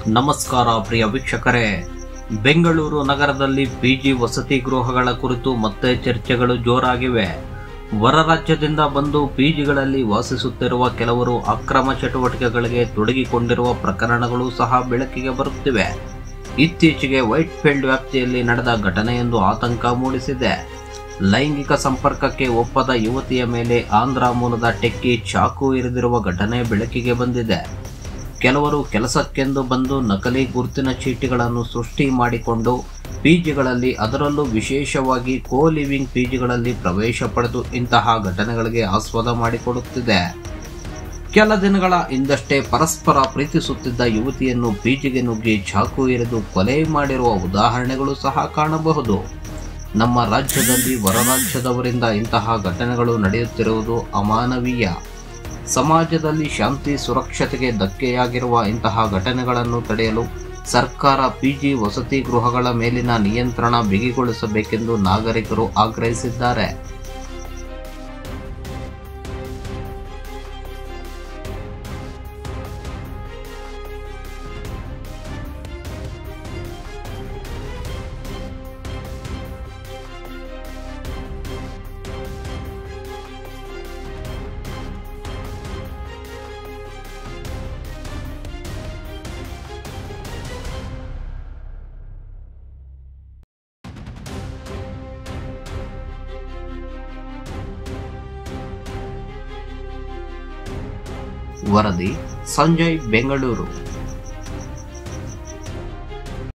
ನಮಸ್ಕಾರ ಪ್ರಿಯ ವೀಕ್ಷಕರೇ, ಬೆಂಗಳೂರು ನಗರದಲ್ಲಿ ಪಿಜಿ ವಸತಿ ಗೃಹಗಳ ಕುರಿತು ಮತ್ತೆ ಚರ್ಚೆಗಳು ಜೋರಾಗಿವೆ. ಹೊರ ರಾಜ್ಯದಿಂದ ಬಂದು ಪಿಜಿಗಳಲ್ಲಿ ವಾಸಿಸುತ್ತಿರುವ ಕೆಲವರು ಅಕ್ರಮ ಚಟುವಟಿಕೆಗಳಿಗೆ ತೊಡಗಿಕೊಂಡಿರುವ ಪ್ರಕರಣಗಳು ಸಹ ಬೆಳಕಿಗೆ ಬರುತ್ತಿವೆ. ಇತ್ತೀಚೆಗೆ ವೈಟ್ ಫೀಲ್ಡ್ ವ್ಯಾಪ್ತಿಯಲ್ಲಿ ನಡೆದ ಘಟನೆಯೊಂದು ಆತಂಕ ಮೂಡಿಸಿದೆ. ಲೈಂಗಿಕ ಸಂಪರ್ಕಕ್ಕೆ ಒಪ್ಪದ ಯುವತಿಯ ಮೇಲೆ ಆಂಧ್ರ ಮೂಲದ ಟೆಕ್ಕಿ ಚಾಕು ಇರಿದಿರುವ ಘಟನೆ ಬೆಳಕಿಗೆ ಬಂದಿದೆ. ಕೆಲವರು ಕೆಲಸಕ್ಕೆಂದು ಬಂದು ನಕಲಿ ಗುರುತಿನ ಚೀಟಿಗಳನ್ನು ಸೃಷ್ಟಿ ಮಾಡಿಕೊಂಡು ಪಿಜಿಗಳಲ್ಲಿ, ಅದರಲ್ಲೂ ವಿಶೇಷವಾಗಿ ಕೋ ಲಿವಿಂಗ್ ಪಿಜಿಗಳಲ್ಲಿ ಪ್ರವೇಶ ಪಡೆದು ಇಂತಹ ಘಟನೆಗಳಿಗೆ ಆಸ್ಪದ ಮಾಡಿಕೊಡುತ್ತಿದೆ. ಕೆಲ ದಿನಗಳ ಹಿಂದಷ್ಟೇ ಪರಸ್ಪರ ಪ್ರೀತಿಸುತ್ತಿದ್ದ ಯುವತಿಯನ್ನು ಪಿಜಿಗೆ ನುಗ್ಗಿ ಚಾಕು ಇರಿದು ಕೊಲೆ ಮಾಡಿರುವ ಉದಾಹರಣೆಗಳು ಸಹ ಕಾಣಬಹುದು. ನಮ್ಮ ರಾಜ್ಯದಲ್ಲಿ ಹೊರ ರಾಜ್ಯದವರಿಂದ ಇಂತಹ ಘಟನೆಗಳು ನಡೆಯುತ್ತಿರುವುದು ಅಮಾನವೀಯ. ಸಮಾಜದಲ್ಲಿ ಶಾಂತಿ ಸುರಕ್ಷತೆಗೆ ಧಕ್ಕೆಯಾಗಿರುವ ಇಂತಹ ಘಟನೆಗಳನ್ನು ತಡೆಯಲು ಸರ್ಕಾರ ಪಿಜಿ ವಸತಿ ಗೃಹಗಳ ಮೇಲಿನ ನಿಯಂತ್ರಣ ಬಿಗಿಗೊಳಿಸಬೇಕೆಂದು ನಾಗರಿಕರು ಆಗ್ರಹಿಸಿದ್ದಾರೆ. ವರದಿ ಸಂಜಯ್, ಬೆಂಗಳೂರು.